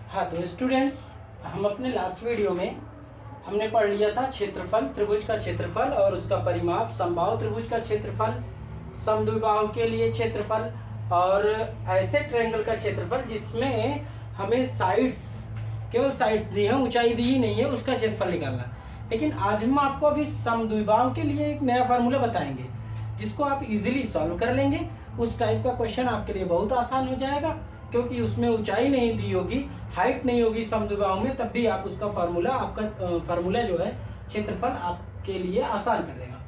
हाँ तो स्टूडेंट्स, हम अपने लास्ट वीडियो में हमने पढ़ लिया था क्षेत्रफल, त्रिभुज का क्षेत्रफल और उसका परिमाप, समबाहु त्रिभुज का क्षेत्रफल, समद्विबाहु के लिए क्षेत्रफल और ऐसे ट्रायंगल का क्षेत्रफल जिसमें हमें साइड्स, केवल साइड्स दी है, ऊंचाई दी ही नहीं है, उसका क्षेत्रफल निकालना। लेकिन आज हम आपको अभी समद्विबाहु के लिए एक नया फार्मूला बताएंगे जिसको आप इजीली सॉल्व कर लेंगे। उस टाइप का क्वेश्चन आपके लिए बहुत आसान हो जाएगा क्योंकि उसमें ऊंचाई नहीं दी होगी, हाइट नहीं होगी समद्विबाहु में, तब भी आप उसका फार्मूला, आपका फार्मूला जो है क्षेत्रफल आपके लिए आसान कर देगा।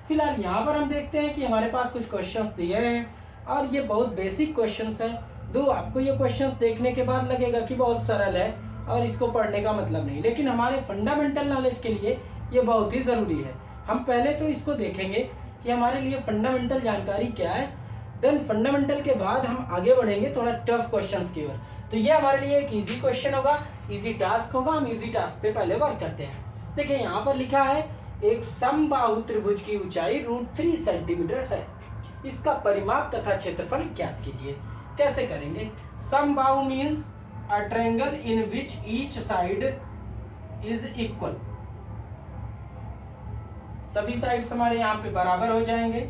फिलहाल यहाँ पर हम देखते हैं कि हमारे पास कुछ क्वेश्चंस दिए हैं और ये बहुत बेसिक क्वेश्चंस हैं। दो आपको ये क्वेश्चंस देखने के बाद लगेगा कि बहुत सरल है और इसको पढ़ने का मतलब नहीं, लेकिन हमारे फंडामेंटल नॉलेज के लिए ये बहुत ही ज़रूरी है। हम पहले तो इसको देखेंगे कि हमारे लिए फंडामेंटल जानकारी क्या है, देन फंडामेंटल के बाद हम आगे बढ़ेंगे थोड़ा टफ क्वेश्चंस की ओर। तो ये हमारे लिए एक इजी क्वेश्चन होगा, इजी टास्क होगा। हम इजी टास्क पे पहले वर्क करते हैं। देखिए यहाँ पर लिखा है एक समबाहु त्रिभुज की ऊंचाई √3 सेंटीमीटर है, इसका परिमाप तथा क्षेत्रफल ज्ञात कीजिए। कैसे करेंगे? समबाहु means a triangle in which each side is equal. सभी साइड्स हमारे यहाँ पे बराबर हो जाएंगे।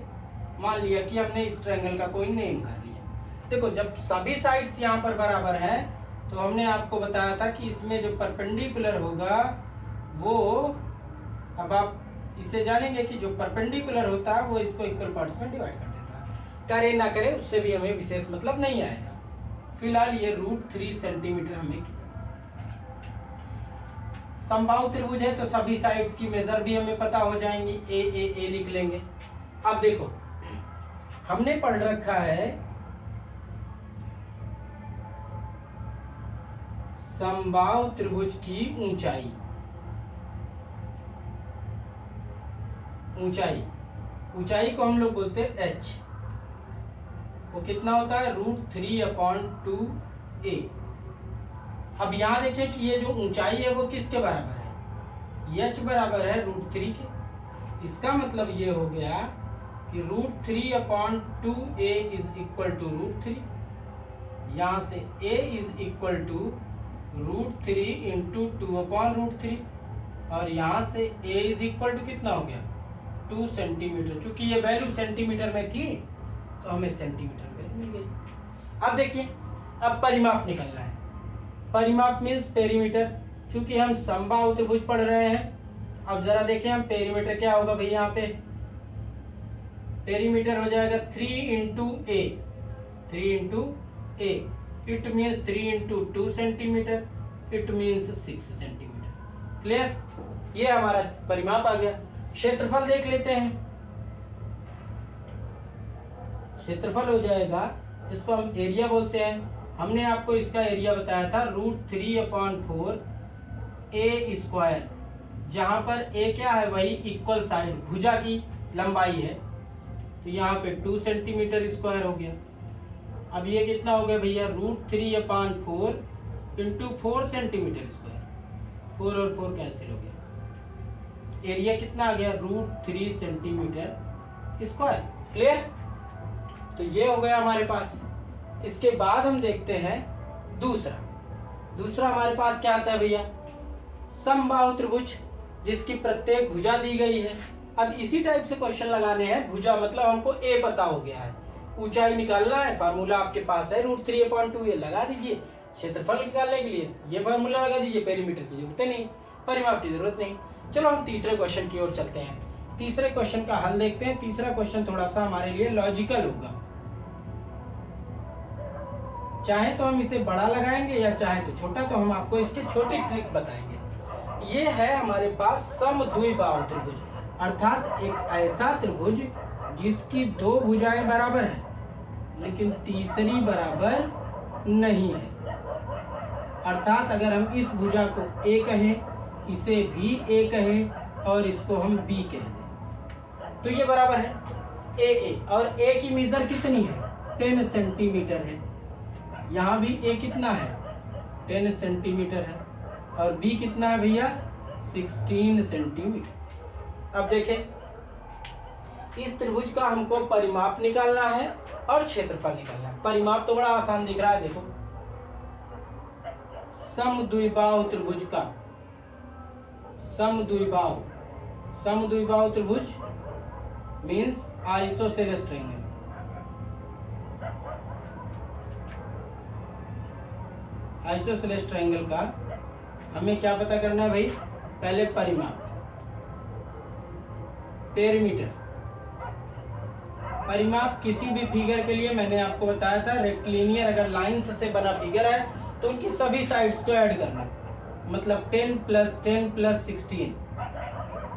मान लिया कि हमने इस ट्रायंगल का कोई नेम कर लिया। देखो, जब सभी साइड्स यहाँ पर बराबर हैं तो हमने आपको बताया था कि इसमें जो परपेंडिकुलर होगा वो, अब आप इसे जानेंगे कि जो परपेंडिकुलर होता है वो इसको इक्वल पार्ट्स में डिवाइड कर देता है। करे ना करे उससे भी हमें विशेष मतलब नहीं आएगा। फिलहाल ये √3 सेंटीमीटर हमें, समबाहु त्रिभुज है तो सभी साइड्स की मेजर भी हमें पता हो जाएंगी। ए लिख लेंगे। अब देखो, हमने पढ़ रखा है समबाहु त्रिभुज की ऊंचाई। ऊंचाई को हम लोग बोलते हैं h। वो कितना होता है? √3/2a। अब यहाँ देखिए कि ये जो ऊंचाई है वो किसके बराबर है? h बराबर है √3 के। इसका मतलब ये हो गया कि √3/2a इज इक्वल टू √3। यहाँ से a is equal to √3 into 2/√3 और यहाँ से a इज इक्वल टू कितना हो गया? 2 सेंटीमीटर। चूंकि ये वैल्यू सेंटीमीटर में थी तो हमें सेंटीमीटर में मिल गई। अब देखिए, अब परिमाप निकलना है। परिमाप मीन्स पेरीमीटर। चूंकि हम समबाहु त्रिभुज पढ़ रहे हैं, अब जरा देखें हम पेरीमीटर क्या होगा भाई। यहाँ पे पेरीमीटर हो जाएगा 3 into A. 3 into A it means 3 into 2 centimetre, it means 6 centimetre. Clear? ये हमारा परिमाप आ गया। क्षेत्रफल देख लेते हैं। क्षेत्रफल हो जाएगा, जिसको हम एरिया बोलते हैं। हमने आपको इसका एरिया बताया था √3/4 a², जहाँ पर a क्या है? वही इक्वल साइड, भुजा की लंबाई है। तो यहाँ पे 2 सेंटीमीटर स्क्वायर हो गया। अब ये कितना हो गया भैया? √3/4 इंटू 4 सेंटीमीटर स्क्वायर। 4 और 4 कैंसिल हो गया। एरिया कितना आ गया? √3 सेंटीमीटर स्क्वायर। क्लियर? तो ये हो गया हमारे पास। इसके बाद हम देखते हैं दूसरा हमारे पास क्या आता है भैया? समबाहु त्रिभुज जिसकी प्रत्येक भुजा दी गई है। अब इसी टाइप से क्वेश्चन लगाने हैं। भुजा मतलब हमको a पता हो गया है, ऊंचाई निकालना है, फार्मूला आपके पास है √3/2a लगा दीजिए। क्षेत्रफल निकालने के लिए ये फार्मूला लगा दीजिए। पेरीमीटर की जरूरत नहीं, परिमाप की जरूरत नहीं। चलो हम तीसरे क्वेश्चन की ओर चलते हैं। तीसरे क्वेश्चन का हल देखते हैं। तीसरा क्वेश्चन थोड़ा सा हमारे लिए लॉजिकल होगा। चाहे तो हम इसे बड़ा लगाएंगे या चाहे तो छोटा, तो हम आपको इसके छोटी ट्रिक बताएंगे। ये है हमारे पास समद्विबाहु त्रिभुज, अर्थात एक ऐसा त्रिभुज जिसकी 2 भुजाएं बराबर हैं लेकिन तीसरी बराबर नहीं है। अर्थात अगर हम इस भुजा को a कहें, इसे भी a कहें और इसको हम b कह दें, तो ये बराबर है a और a की मेजर कितनी है? 10 सेंटीमीटर है। यहाँ भी a कितना है? 10 सेंटीमीटर है और b कितना है भैया? 16 सेंटीमीटर। अब देखें, इस त्रिभुज का हमको परिमाप निकालना है और क्षेत्रफल निकालना है। परिमाप तो बड़ा आसान दिख रहा है। देखो, समद्विबाहु त्रिभुज का समद्विबाहु त्रिभुज means isosceles triangle. Isosceles triangle का हमें क्या पता करना है भाई? पहले परिमाप, पेरीमीटर। परिमाप किसी भी फिगर के लिए मैंने आपको बताया था, रेक्टिलिनियर अगर लाइंस से बना फिगर है तो उनकी सभी साइड्स को ऐड करना, मतलब 10 + 10 + 16,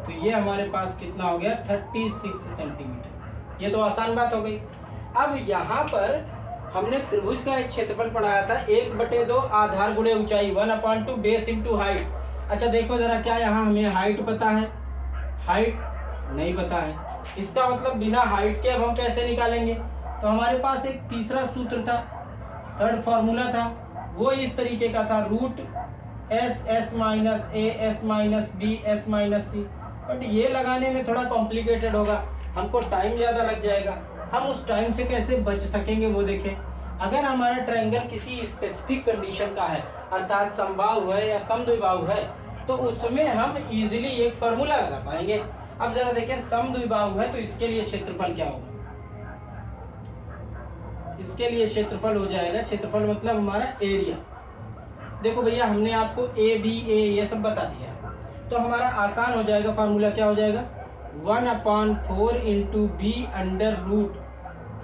तो ये हमारे पास कितना हो गया? 36 सेंटीमीटर। ये तो आसान बात हो गई। अब यहाँ पर हमने त्रिभुज का एक क्षेत्रफल पढ़ाया था 1/2 आधार गुणे ऊंचाई 1/2 बेस इंटू हाइट। अच्छा देखो जरा, क्या यहाँ हमें हाइट पता है? हाइट नहीं पता है। इसका मतलब बिना हाइट के अब हम कैसे निकालेंगे? तो हमारे पास एक तीसरा सूत्र था, थर्ड फॉर्मूला था, वो इस तरीके का था, √SS - A S - B S - C। But ये लगाने में थोड़ा कॉम्प्लिकेटेड होगा, हमको टाइम ज़्यादा लग जाएगा। हम उस टाइम से कैसे बच सकेंगे वो देखें। अगर हमारा ट्रायंगल किसी स्पेसिफिक कंडीशन का है, अर्थात समबाहु है या समद्विबाहु है, तो उसमें हम इजीली एक फार्मूला लगा पाएंगे। अब जरा देखें, समद्विबाहु है तो इसके लिए क्षेत्रफल क्या होगा? इसके लिए क्षेत्रफल हो जाएगा, क्षेत्रफल मतलब हमारा एरिया। देखो भैया, हमने आपको ए बी ए ये सब बता दिया, तो हमारा आसान हो जाएगा। फार्मूला क्या हो जाएगा? 1/4 × b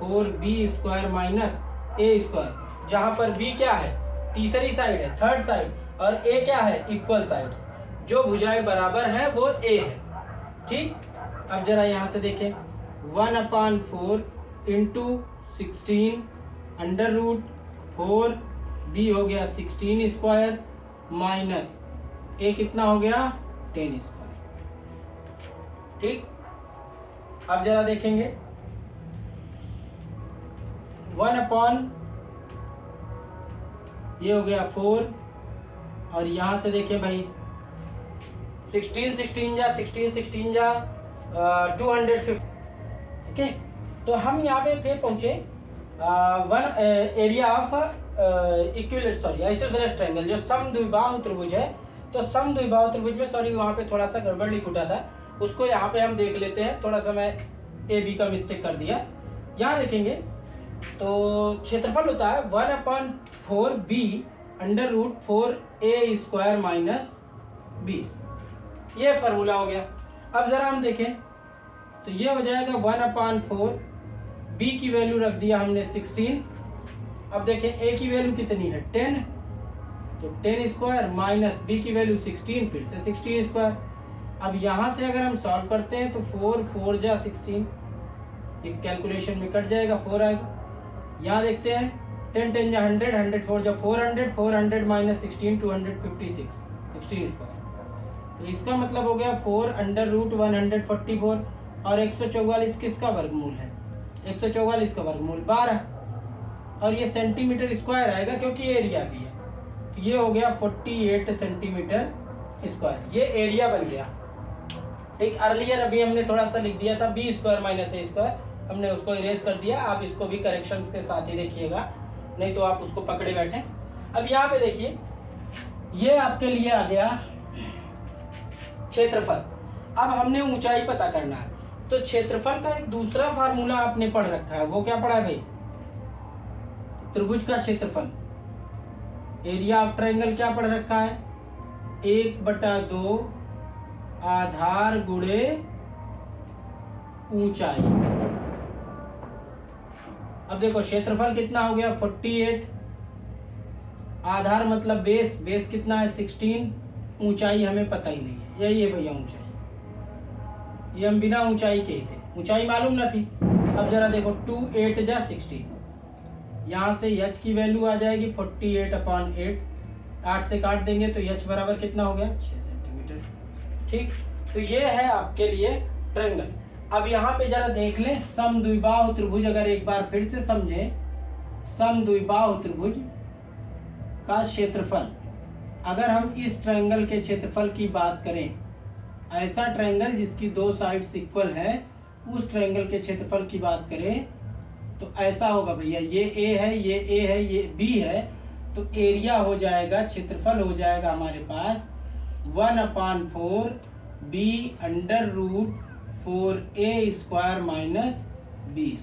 √4b² - a², जहाँ पर b क्या है? तीसरी साइड है, थर्ड साइड, और a क्या है? Equal side. जो भुजाएं बराबर है वो a है। ठीक, अब जरा यहाँ से देखें, 1/4 × 16 √4 b हो गया 16² माइनस a कितना हो गया? 10²। ठीक, अब जरा देखेंगे, 1/, ये हो गया 4, और यहाँ से देखिए भाई 16 जा 250। ओके, तो हम यहाँ पे थे पहुँचे एरिया ऑफ आइसोसेलेस ट्रायंगल, जो समद्विबाहु त्रिभुज है। तो समद्विबाहु त्रिभुज में, सॉरी वहाँ पे थोड़ा सा गड़बड़ लिख उठा था, उसको यहाँ पे हम देख लेते हैं। थोड़ा सा मैं ए बी का मिस्टेक कर दिया। यहाँ देखेंगे तो क्षेत्रफल होता है 1/4 b √4a² - b। ये फार्मूला हो गया। अब जरा हम देखें तो ये हो जाएगा 1/4, b की वैल्यू रख दिया हमने 16। अब देखें a की वैल्यू कितनी है? 10, तो 10² माइनस b की वैल्यू 16, फिर से 16²। अब यहाँ से अगर हम सॉल्व करते हैं तो 4 जा 16, एक कैलकुलेशन में कट जाएगा, 4 आएगा। यहाँ देखते हैं 10 जा 100, 100 4 जा 400, 400 माइनस 16 256, 16²। तो इसका मतलब हो गया 4√144, और 144 किसका वर्गमूल है? 144 का वर्गमूल 12, और ये सेंटीमीटर स्क्वायर आएगा क्योंकि एरिया भी है। तो ये हो गया 48 सेंटीमीटर स्क्वायर, ये एरिया बन गया। ठीक, अर्लियर अभी हमने थोड़ा सा लिख दिया था b² - a², हमने उसको इरेज कर दिया। आप इसको भी करेक्शन के साथ ही देखिएगा, नहीं तो आप उसको पकड़े बैठे। अब यहाँ पे देखिए, ये आपके लिए आ गया क्षेत्रफल। अब हमने ऊंचाई पता करना है, तो क्षेत्रफल का एक दूसरा फार्मूला आपने पढ़ रखा है, वो क्या पढ़ा है भाई? त्रिभुज का क्षेत्रफल, एरिया ऑफ ट्रायंगल क्या पढ़ रखा है? 1/2 आधार गुणे ऊंचाई। अब देखो क्षेत्रफल कितना हो गया? 48, आधार मतलब बेस, बेस कितना है? 16, ऊंचाई हमें पता ही नहीं है, यही है भैया ऊंचाई। ये हम बिना ऊंचाई के ही थे, ऊंचाई मालूम ना थी। अब जरा देखो 2 जा 16, यहाँ से h की वैल्यू आ जाएगी 48/8, 8 से काट देंगे तो h बराबर कितना हो गया? 6 सेंटीमीटर। ठीक, तो ये है आपके लिए ट्रायंगल। अब यहाँ पे जरा देख लें समद्विबाहु त्रिभुज, अगर एक बार फिर से समझें, समद्विबाहु त्रिभुज का क्षेत्रफल, अगर हम इस ट्रायंगल के क्षेत्रफल की बात करें, ऐसा ट्रायंगल जिसकी दो साइड्स इक्वल है, उस ट्रायंगल के क्षेत्रफल की बात करें तो ऐसा होगा भैया, ये A है, ये A है, ये B है, तो एरिया हो जाएगा, क्षेत्रफल हो जाएगा हमारे पास 1/4 b/√4a² माइनस b²।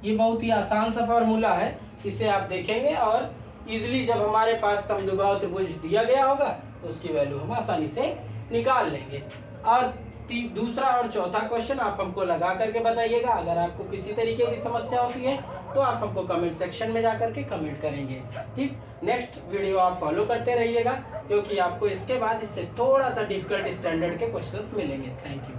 ये बहुत ही आसान सा फार्मूला है, इसे आप देखेंगे और इजीली जब हमारे पास समद्विबाहु त्रिभुज दिया गया होगा तो उसकी वैल्यू हम आसानी से निकाल लेंगे। और दूसरा और चौथा क्वेश्चन आप हमको लगा करके बताइएगा। अगर आपको किसी तरीके की समस्या होती है तो आप हमको कमेंट सेक्शन में जाकर के कमेंट करेंगे। ठीक, नेक्स्ट वीडियो आप फॉलो करते रहिएगा, क्योंकि आपको इसके बाद इससे थोड़ा सा डिफिकल्ट स्टैंडर्ड के क्वेश्चंस मिलेंगे। Thank you.